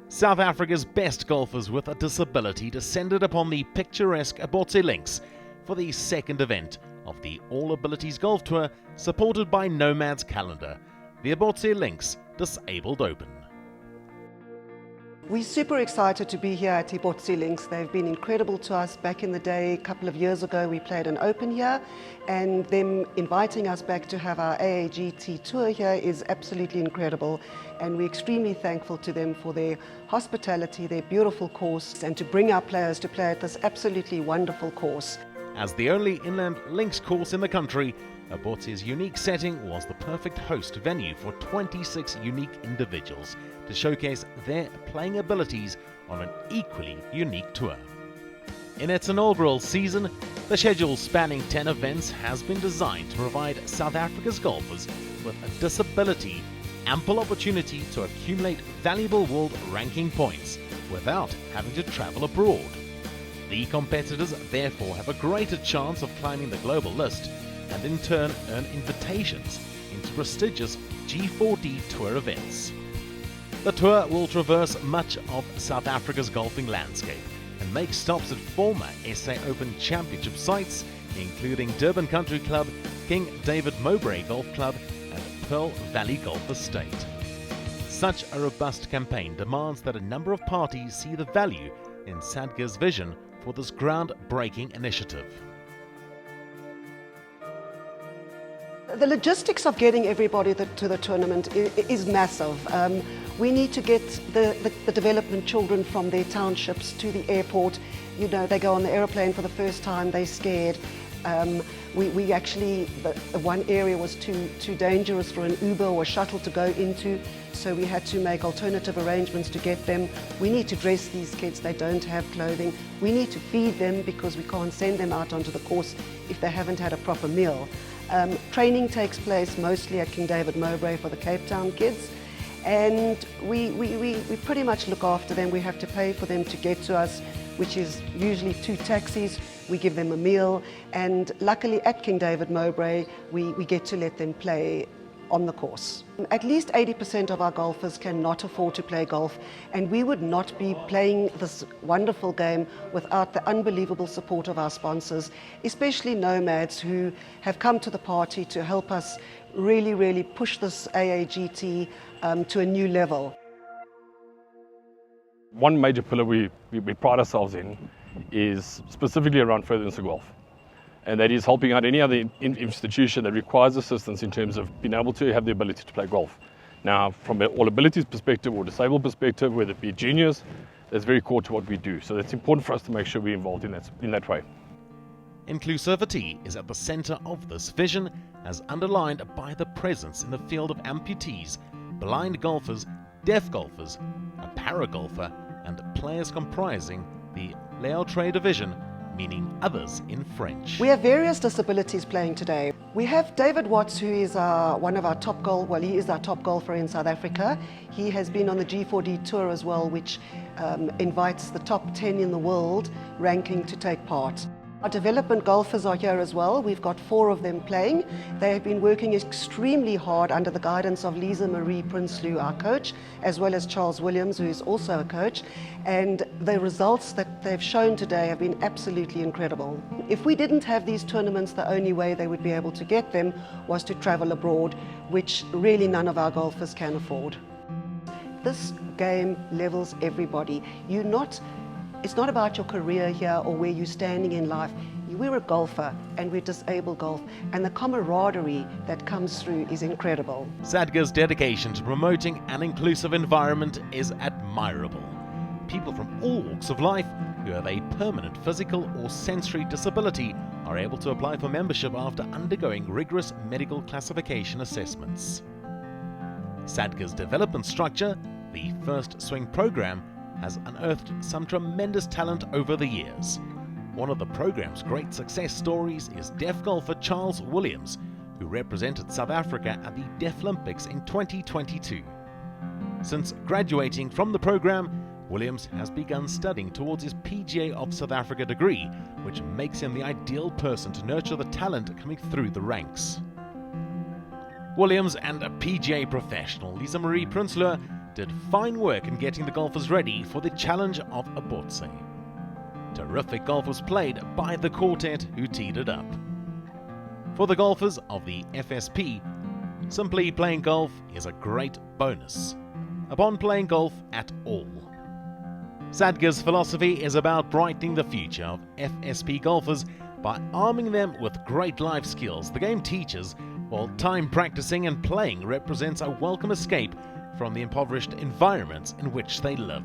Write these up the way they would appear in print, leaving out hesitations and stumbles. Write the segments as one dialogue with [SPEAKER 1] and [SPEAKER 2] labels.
[SPEAKER 1] South Africa's best golfers with a disability descended upon the picturesque Ebotse links for the second event of the All Abilities Golf Tour, supported by Nomad's Calendar, the Ebotse Links Disabled Open.
[SPEAKER 2] We're super excited to be here at Ebotse Links. They've been incredible to us. Back in the day, a couple of years ago, we played an Open here, and them inviting us back to have our AAGT tour here is absolutely incredible. And we're extremely thankful to them for their hospitality, their beautiful course, and to bring our players to play at this absolutely wonderful course.
[SPEAKER 1] As the only inland links course in the country, Ebotse's unique setting was the perfect host venue for 26 unique individuals to showcase their playing abilities on an equally unique tour. In its inaugural season, the schedule spanning 10 events has been designed to provide South Africa's golfers with a disability ample opportunity to accumulate valuable world ranking points without having to travel abroad. The competitors therefore have a greater chance of climbing the global list and in turn earn invitations into prestigious G4D Tour events. The tour will traverse much of South Africa's golfing landscape and make stops at former SA Open Championship sites, including Durban Country Club, King David Mowbray Golf Club and Pearl Valley Golf Estate. Such a robust campaign demands that a number of parties see the value in SADG's vision for this groundbreaking initiative.
[SPEAKER 2] The logistics of getting everybody to the tournament is massive. We need to get the development children from their townships to the airport. You know, they go on the aeroplane for the first time, they're scared. We actually, the one area was too dangerous for an Uber or a shuttle to go into, so we had to make alternative arrangements to get them. We need to dress these kids, they don't have clothing. We need to feed them because we can't send them out onto the course if they haven't had a proper meal. Training takes place mostly at King David Mowbray for the Cape Town kids, and we pretty much look after them. We have to pay for them to get to us, which is usually 2 taxis. We give them a meal, and luckily at King David Mowbray we get to let them play on the course. At least 80% of our golfers cannot afford to play golf, and we would not be playing this wonderful game without the unbelievable support of our sponsors, especially Nomads, who have come to the party to help us really push this AAGT to a new level.
[SPEAKER 3] One major pillar we pride ourselves in is specifically around furtherance of golf. And that is helping out any other institution that requires assistance in terms of being able to have the ability to play golf. Now, from an all abilities perspective or disabled perspective, whether it be juniors, that's very core to what we do. So it's important for us to make sure we're involved in that way.
[SPEAKER 1] Inclusivity is at the center of this vision, as underlined by the presence in the field of amputees, blind golfers, deaf golfers, a para-golfer, and players comprising the Léautré division, meaning others in French.
[SPEAKER 2] We have various disabilities playing today. We have David Watts, who is one of our top he is our top golfer in South Africa. He has been on the G4D tour as well, which invites the top 10 in the world ranking to take part. Our development golfers are here as well. We've got 4 of them playing. They have been working extremely hard under the guidance of Lisa Marie Prinsloo, our coach, as well as Charles Williams, who is also a coach. And the results that they've shown today have been absolutely incredible. If we didn't have these tournaments, the only way they would be able to get them was to travel abroad, which really none of our golfers can afford. This game levels everybody. It's not about your career here or where you're standing in life. We're a golfer and we're disabled golf, and the camaraderie that comes through is incredible.
[SPEAKER 1] SADG's dedication to promoting an inclusive environment is admirable. People from all walks of life who have a permanent physical or sensory disability are able to apply for membership after undergoing rigorous medical classification assessments. SADG's development structure, the First Swing program, has unearthed some tremendous talent over the years. One of the program's great success stories is deaf golfer Charles Williams, who represented South Africa at the Deaf Olympics in 2022. Since graduating from the program, Williams has begun studying towards his PGA of South Africa degree, which makes him the ideal person to nurture the talent coming through the ranks. Williams and a PGA professional, Lisa Marie Prinsloo, did fine work in getting the golfers ready for the challenge of Ebotse. Terrific golf was played by the quartet who teed it up. For the golfers of the FSP, simply playing golf is a great bonus, upon playing golf at all. Sadgar's philosophy is about brightening the future of FSP golfers by arming them with great life skills the game teaches, while time practicing and playing represents a welcome escape from the impoverished environments in which they live.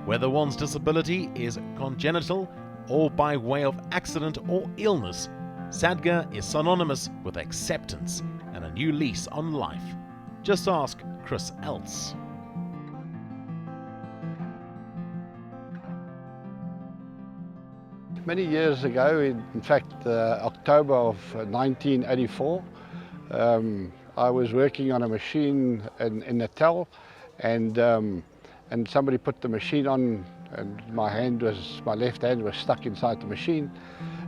[SPEAKER 1] Whether one's disability is congenital or by way of accident or illness, Sadgar is synonymous with acceptance and a new lease on life. Just ask Chris Else.
[SPEAKER 4] Many years ago, in fact October of 1984, I was working on a machine in Natal, and somebody put the machine on, and my left hand was stuck inside the machine,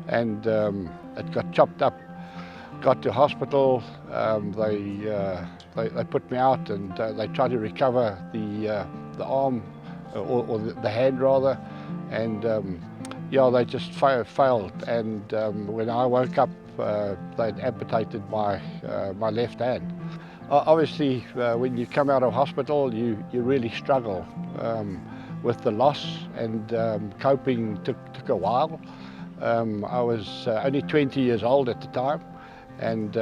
[SPEAKER 4] and it got chopped up. Got to hospital. They put me out, and they tried to recover the arm or the hand rather, and yeah, they just failed. And when I woke up, they'd amputated my left hand. Obviously, when you come out of hospital, you really struggle with the loss, and coping took a while. I was only 20 years old at the time, and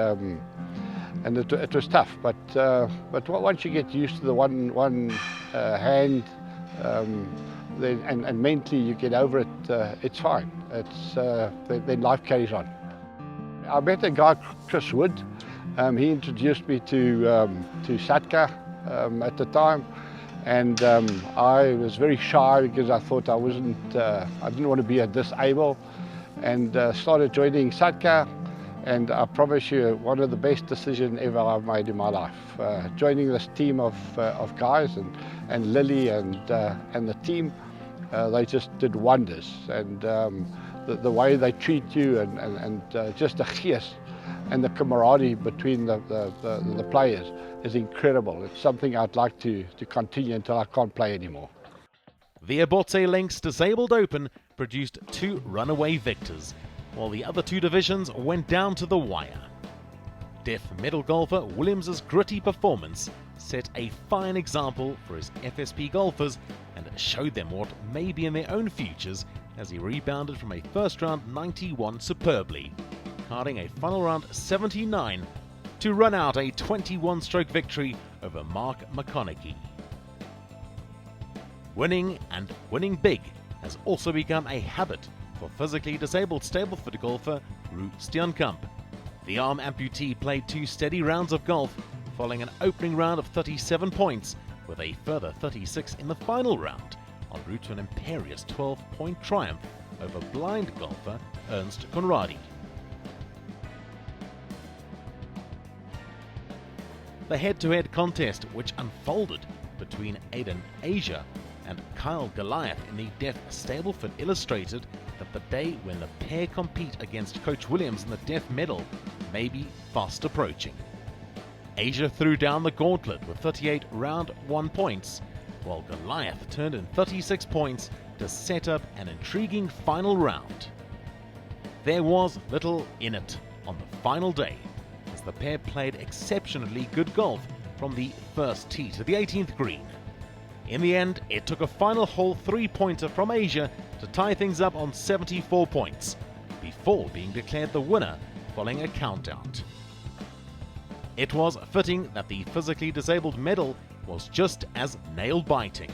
[SPEAKER 4] it was tough. But once you get used to the one hand, then and mentally you get over it, it's fine. Then life carries on. I met a guy, Chris Wood. He introduced me to Sadgar at the time, and I was very shy because I thought I didn't want to be a disabled, and started joining Sadgar. And I promise you, one of the best decisions ever I've made in my life. Joining this team of guys, and Lily and the team, they just did wonders. And the way they treat you, and just the geest and the camaraderie between the players is incredible. It's something I'd like to continue until I can't play anymore.
[SPEAKER 1] The Ebotse Links Disabled Open produced 2 runaway victors, while the other 2 divisions went down to the wire. Deaf medal golfer Williams' gritty performance set a fine example for his FSP golfers and showed them what may be in their own futures as he rebounded from a first round 91 superbly, carding a final round 79 to run out a 21-stroke victory over Mark McConaughey. Winning, and winning big, has also become a habit for physically disabled Stableford golfer Roux Steenkamp. The arm amputee played 2 steady rounds of golf, following an opening round of 37 points, with a further 36 in the final round, en route to an imperious 12-point triumph over blind golfer Ernst Conradi. The head-to-head contest, which unfolded between Aiden Asia and Kyle Goliath in the deaf Stableford, illustrated that the day when the pair compete against Coach Williams in the deaf medal may be fast approaching. Asia threw down the gauntlet with 38 round 1 points, while Goliath turned in 36 points to set up an intriguing final round. There was little in it on the final day, as the pair played exceptionally good golf from the first tee to the 18th green. In the end, it took a final hole 3-pointer from Asia to tie things up on 74 points, before being declared the winner following a count-out. It was fitting that the physically disabled medal was just as nail-biting.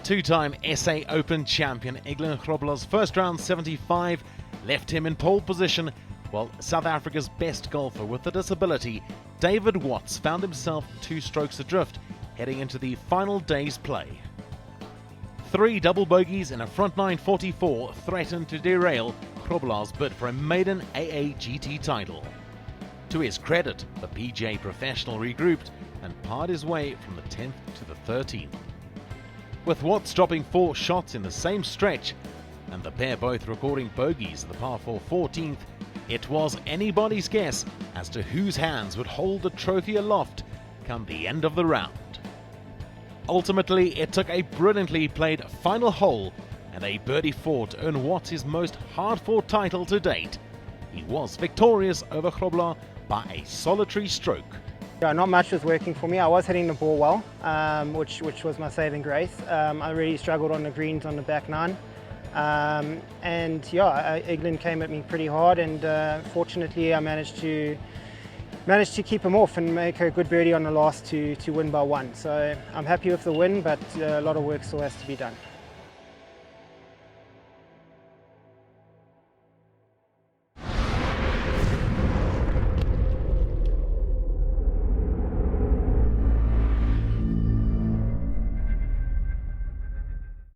[SPEAKER 1] 2-time SA Open champion Eglin Grobler's first round 75 left him in pole position, while South Africa's best golfer with a disability, David Watts, found himself 2 strokes adrift heading into the final day's play. 3 double bogeys in a front 944 threatened to derail Grobler's bid for a maiden AAGT title. To his credit, the PGA professional regrouped and parred his way from the 10th to the 13th. With Watts dropping 4 shots in the same stretch, and the pair both recording bogeys at the par 4 14th, it was anybody's guess as to whose hands would hold the trophy aloft come the end of the round. ultimately it took a brilliantly played final hole and a birdie four to earn what's his most hard-fought title to date. He was victorious over Grobler by a solitary stroke.
[SPEAKER 5] Yeah, not much was working for me. I was hitting the ball well, which was my saving grace. I really struggled on the greens on the back nine. And yeah, Aiden came at me pretty hard, and fortunately I managed to keep him off and make a good birdie on the last to win by one. So I'm happy with the win, but a lot of work still has to be done.